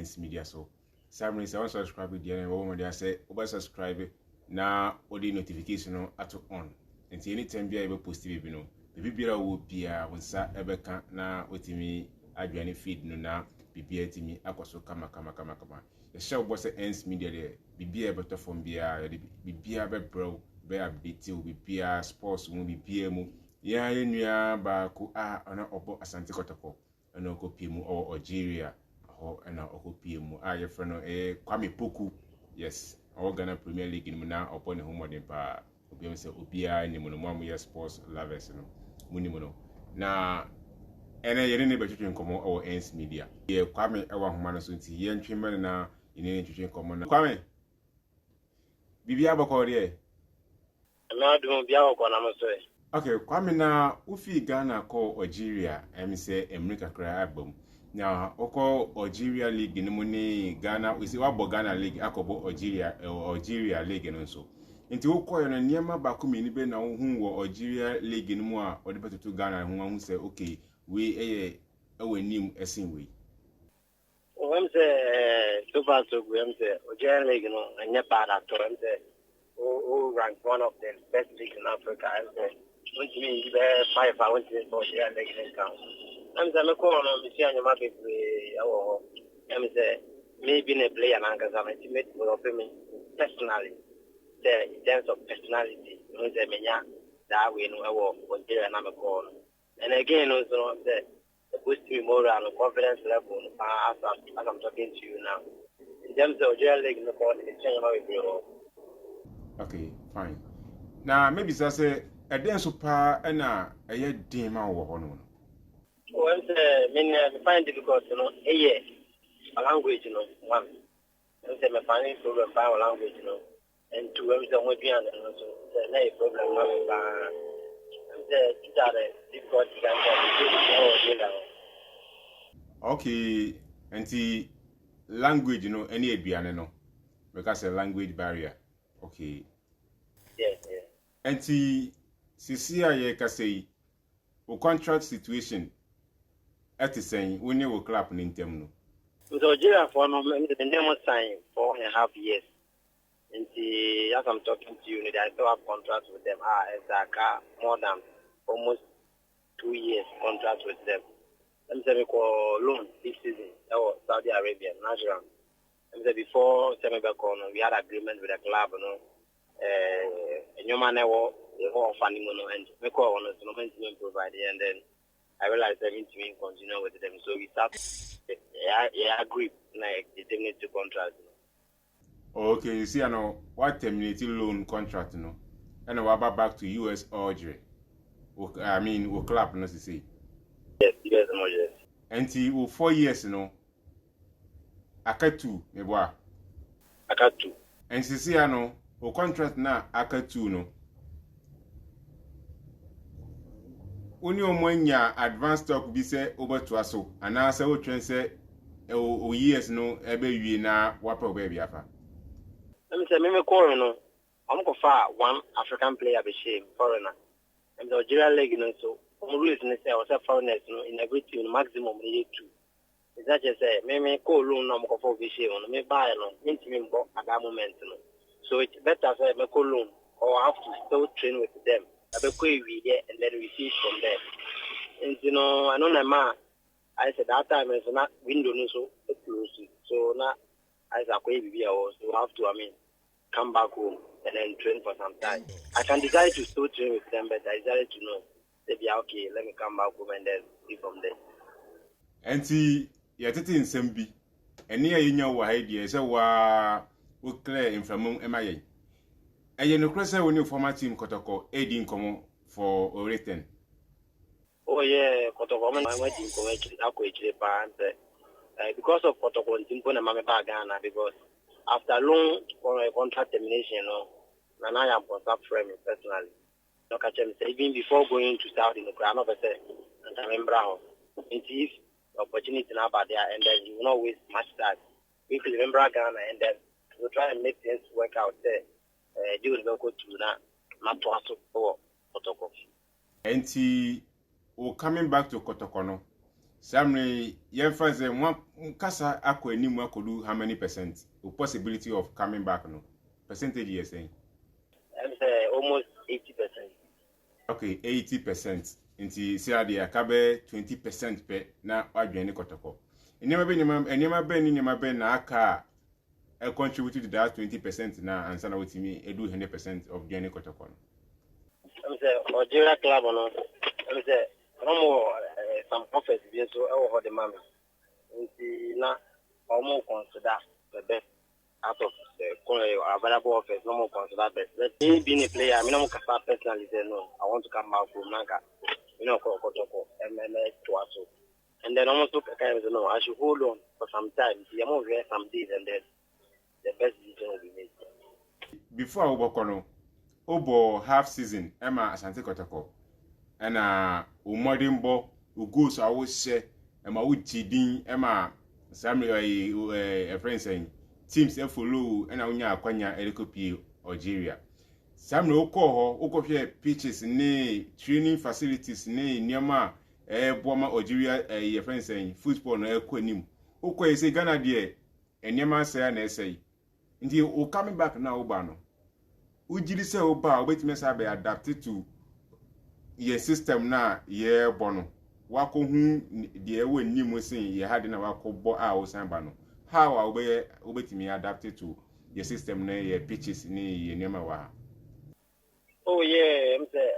Ends Media so. Sammy say subscribe with the one they say over subscribe na odi notification no ato on. Nti anytime bia ebe post bi no. Bibia wo bia wonsa ebeka na wetimi adwane feed no na bibia timi akoso kama. The show boss Ends Media there. Bibia better from bia bibia be bro be update you bibia sports mu bibia mu. Ya yenua ba ko ona obo Asante Kotoko. Ana okopie mu o Algeria. Ho na okopie mu ye friend no Kwame Poku. Yes, our Ghana Premier League in na upon home modern pa obi say obia ni mu no mo yes sports lovers no muni mu no na ene yene ne betwetwe nkomo o Ends Media ye Kwame ewa homa no so nti ye ntwembe na ine ntwetwe nkomo na Kwame bibia bako de na do bia bako na mo so okay Kwame na ufi Ghana ko Algeria say America kra abam na oko Algeria League ni mu ni Ghana we say wabo Ghana League akobo Algeria League no so nti wokoyo na niema ba ko mini be na hu wo Algeria League ni mu a ode betutu Ghana hu say okay we ewenim esin we o say so far so good say Algeria League no anya bad at all say who rank one of the best leagues in Africa say which means the 5 I want to for Algeria League in count say me ko no me see anya ma be awo say maybe a player na nka sama teammate for me personally in terms of personality, you know, the menya that we know what they are not called. And again, also the boost me moral and confidence level as I'm talking to you now. In terms of Algeria League, no call it's changing how we grow. Okay, fine. Now maybe say a dance super and a dim out of one. Well, I find difficult, you know, a language, you know, one. And say my finding problem by a language, you know. And to everything we be on, so the problem okay, and the language, you know, any aduane no, because a language barrier. Okay. Yes. And the CCIA can say, o contract situation at the same when you will clap in term. With Algeria for the name of sign 4.5 years. And as I'm talking to you, I still have contracts with them. It's more than almost 2 years contract with them. Let me say we call loan this season. That was Saudi Arabia, Nigeria. Let me say before we had agreement with the club, you know. And your man funding and we call on us to provide it, and then I realized that we need to continue with them. So we start agree like the terminated contract. Okay, you see, I know what terminated loan contract, you know, and what about back to US Algeria? I mean, we'll clap, no, see. Yes. And 4 years, you know, I cut 2, maybe. I cut 2. And see, I know, o contract now, I cut 2, no. Only when your advance stock be say over to us, so, and now say, what trend say, years, no, every year now, what baby after. Let me say, me call you know, I'm going for one African player be shame foreigner. And the Algeria League, you know, so I'm really say I was a foreigner, you know, in every team maximum year 2. Is that just say, me call loan, I'm going for be shame, me buy no, into me at that moment, you know. So it's better say me call loan, or I have to still train with them. I be go there and then receive from them. And you know, I know my man. I said that time is not window, so close. So now. As a baby, so have to, come back home and then train for some time. I can decide to still train with them, but I decided to know, maybe okay, let me come back home and then see from there. And see, you're in Sembi, and near you know what idea, so we clear in from MIA. And you know, Cressa, when you former team Kotoko, aiding common for Oriton. Oh, yeah, Kotoko, I went in because of protocol, Ghana, because after long contract termination, and I am contact friend personally. No, even before going to Saudi, the crown of a and I remember how it is opportunity now about there, and then you will not waste much time. If you remember Ghana, and then we'll try and make things work out there. You will go to that, not to ask for protocol. And coming back to Kotokono. Sammy, your friends, and one Casa Aqua Nimu could do how many percent? The possibility of coming back, no? Percentage, you're saying? I'm say almost 80%. Okay, 80%. Inti Sierra Akabe 20% pe na wadwene kotoko. Enema be na aka contribute to that 20% na ansa na wotimi edu 100% of dwene kotoko. I'm say Nigeria club no. I'm say no more some offers bi so e wo ho de mama. Inti na omo consider the best out of the available offers, no more consider best. Let me being a player, I mean, I'm personally say no. I want to come back from Nanga. Kotoko, MLS to us. And then almost look at kind of no, I should hold on for some time. See, I'm over some days and then the best decision will be made. Before Obokono, Obo half season, Emma Asante Kotoko, and Umodimbo, Ugus, I would say, Emma Uchidin, Emma Samuel, a friend saying, teams follow and Aunya Kwanya Erikopi, Algeria. Samuel Oko pitches, ne training facilities, ne Nyama, Boma Algeria, a friend saying, football no Ekonim. Oko is a Ghana dear, and Nyama say an essay. Indeed, O coming back now, Obano. Ujili say Oba, wait, mess be adapted to your system now, yeah, Bono. Wako whom the Ewe Nimu saying, ye had in a wako bo out Sambano. How are we me adapted to your system, ne pitches, ne Nyama? Oh yeah, I'm say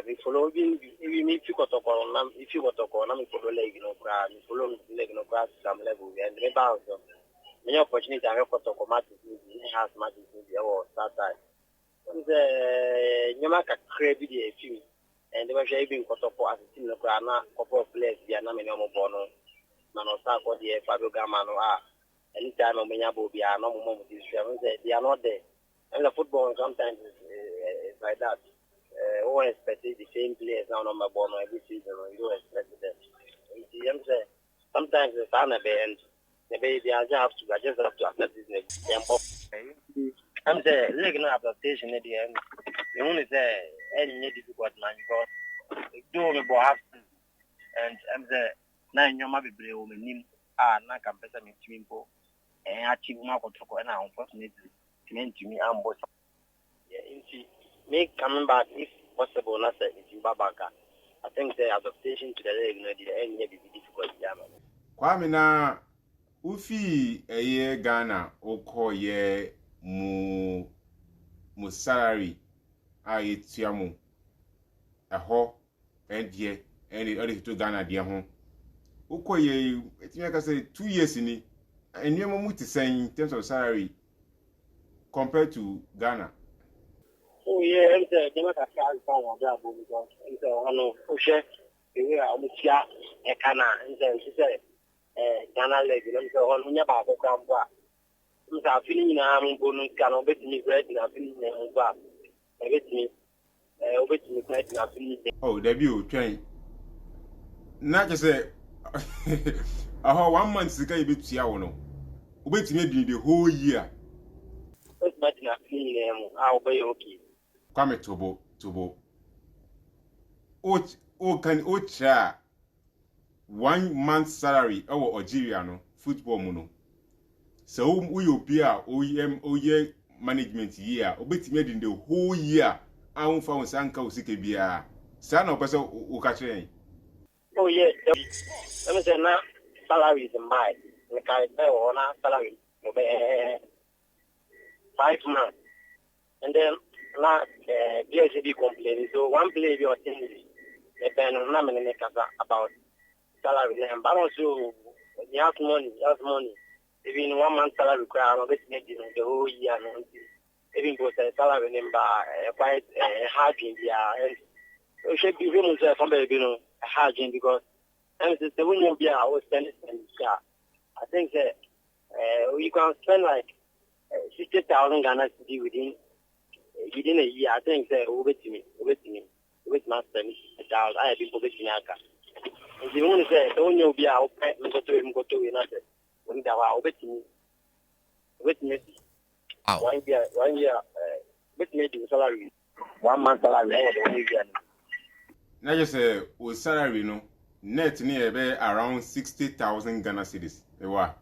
we follow we meet you got to call them if you got to call them follow leg no cry, we follow leg no cry some level and the bounce. Many opportunity I have got to come out to has matches in the or start time. I'm say Nyamaka crave a few and they were shaving got to as a team no cry na couple of players they are not many more bono. Mano start for the Fabio Gamano anytime Menyabo be no more this they are not there. And the football sometimes is like that. Always expect the same players now on my ball every season. You don't expect them. Sometimes it's on a band. Maybe they just have to accept this. I'm saying, like no adaptation at the end. The only say any difficult man because do me half and I'm saying nine your mother be able to name na campesa me chimpo and achieve my control and unfortunately meant to me and both. Yeah, make coming back if possible, not say it's in Babaka. I think the adaptation to the league, the end may be difficult. Kwame na ufi eye Ghana oko ye mu salary a yetiamu eho endie eni to Ghana de ho oko ye etime ka say 2 years ni enwemo mu ti say in terms of salary compared to Ghana. Oh yeah, I'm saying they make a charge for one job because it's on Oshe. We are Mutia, Ekana, and then she said, Ghana leg, and so on. When about the Gramba, I'm feeling I'm going to cannot bet me great, and I'm feeling back. I get me, wait me great, and I'm feeling. Oh, debut train. Not just say, 1 month ago, you bet Tiaono. Wait me the whole year. What's my feeling? I'll be okay. Kwame Tobo. Can ocha 1 month salary our Algeria no football mono. So we opia OEM management year obeti made in the whole year I won't found sanka usike bia. Sana person ukache. Oh yeah. Let me say now salary is mine. Like I pay on salary. 5 months. And then now BSB complaining. So one player your thing is about salary but also you have money. Even 1 month salary require the whole year even go salary number quite hard in there and it should be even somebody hard because and the when you be I spend I think that you can spend like 60,000 Ghana cedi within a year. I think that over to me, with my spend child. I have been over to Naka. And the only say, don't you be out, go to him, go to another. When they are over to me, with me, 1 year, with me to salary, 1 month salary, Now just say with salary, no. net near be around 60,000 Ghana cedis. Ewa.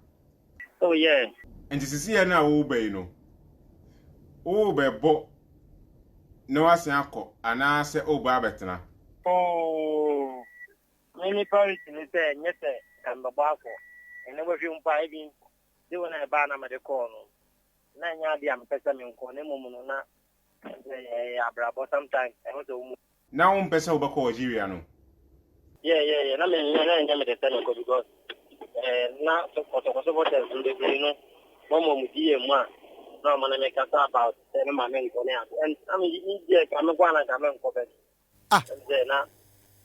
Oh yeah. And this is here now obey no. Obe bo no asianko anase oba betena. Oh. Many parents in the say yes and the bafo. And never feel piping. They want a banner at the corner. Nanya the Pesam Kone Mumuna. Abrabo sometimes. I want to Now pesa obako Algeria no. Yeah. I mean, I'm the Senegal because now supporters in the Green, Momo Mudia, no man make us about 7 men. And I mean, I'm a one and I'm a cover. And then now,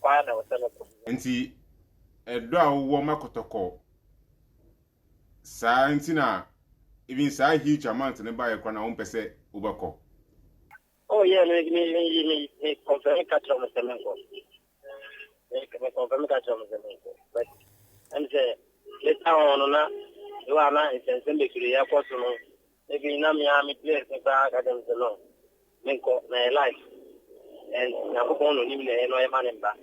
why I was Senegal. Nti edo a wo makotoko sa ntina even sa huge amount ne buy kwa na won pese ubako. Oh yeah, me confirm catch on the Senegal. Me confirm catch on the Senegal. But I'm say later on na you are na intention be to airport no. Maybe na me am place na ka dem no. Me ko na life. And na ko no ni me no e manemba.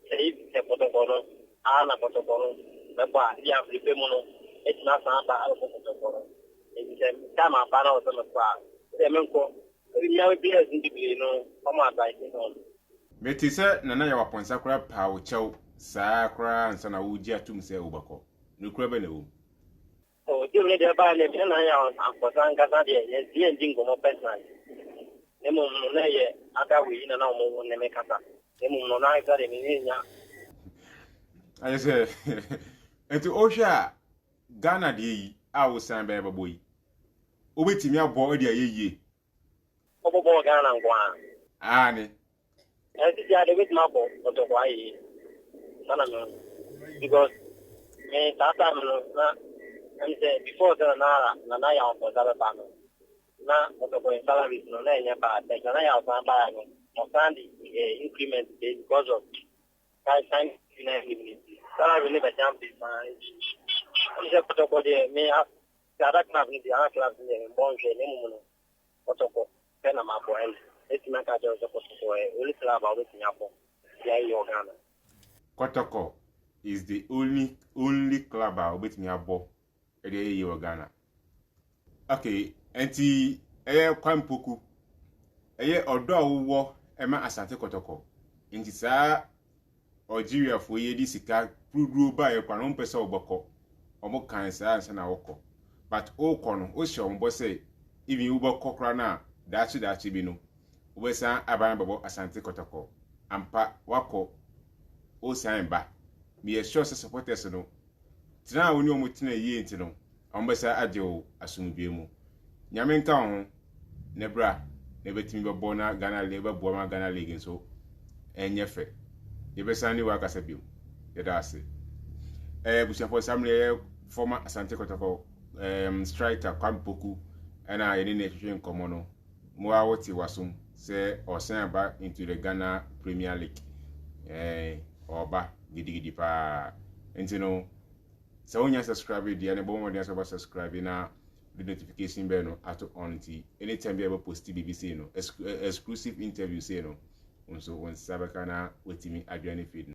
Say the protocol ana protocol me ba dia flipe mo no et na sa ba al protocol. E bi kama para o so kwa. E me ko ya we place ndi no come advice no. Meti se nana ya waponsa kura pa wo chew sa kura nsa na wo gi atum se ubako. No kura be na wo. Oh, you need to buy it na ya akosan kasa de ye ndingo mo personal. Nemo no na ye aka we na na mo ne me kasa. Nemo no na ka de mi nya. I say enti ohwa Ghana de yi a wo san be boy. Obetimi abo odi ayeye. Obo Ghana ngwa. Ani. Enti ya de with my bo to kwa yi. Sana no. Because me tata no na I'm saying before the na ya on the bano. Na moto ko salary no na nya ba de na ya on ba no. On Sunday increment because of time salary never jump this man. I'm just to go there me ada class ni dia class ni bon je ni mu no. Moto ko pena ma bo en. Eti na ka jo so ko only club about it nya po. Ya yo Ghana. Kotoko is the only club obetimi abo ede ye Ghana. Okay, enti kwampoku odo awo ema Asante Kotoko. Enti sa Algeria fo ye di sika pruduo ba ye kwa no mpesa oboko. Omo kan sa ansa na woko. But o kono o hye ombo say even uboko kra na dachi bi no. Obesa aban babo Asante Kotoko. Ampa wako o san ba. Me sure supporters no. Tina woni omo tina yie enti no. Ombesa ajo asumdwe mu. Nyame nka ho ne bra ne betimi bebo na Ghana le bebo ma Ghana league nso enyefe. Yebesa ni wa kasa biom. Yeda ase. Bushafo Samle former Asante Kotoko striker Kwampoku na yene ne hwehwe nkomo no. Mo awoti wasum se osan ba into the Ghana Premier League. Oba gidigidi pa. Enti no so when you subscribe dia ne bo mo dia so subscribe na the notification bell no ato on ti anytime you ever post BBC no exclusive interview say no so on sabaka na wetimi adwane feed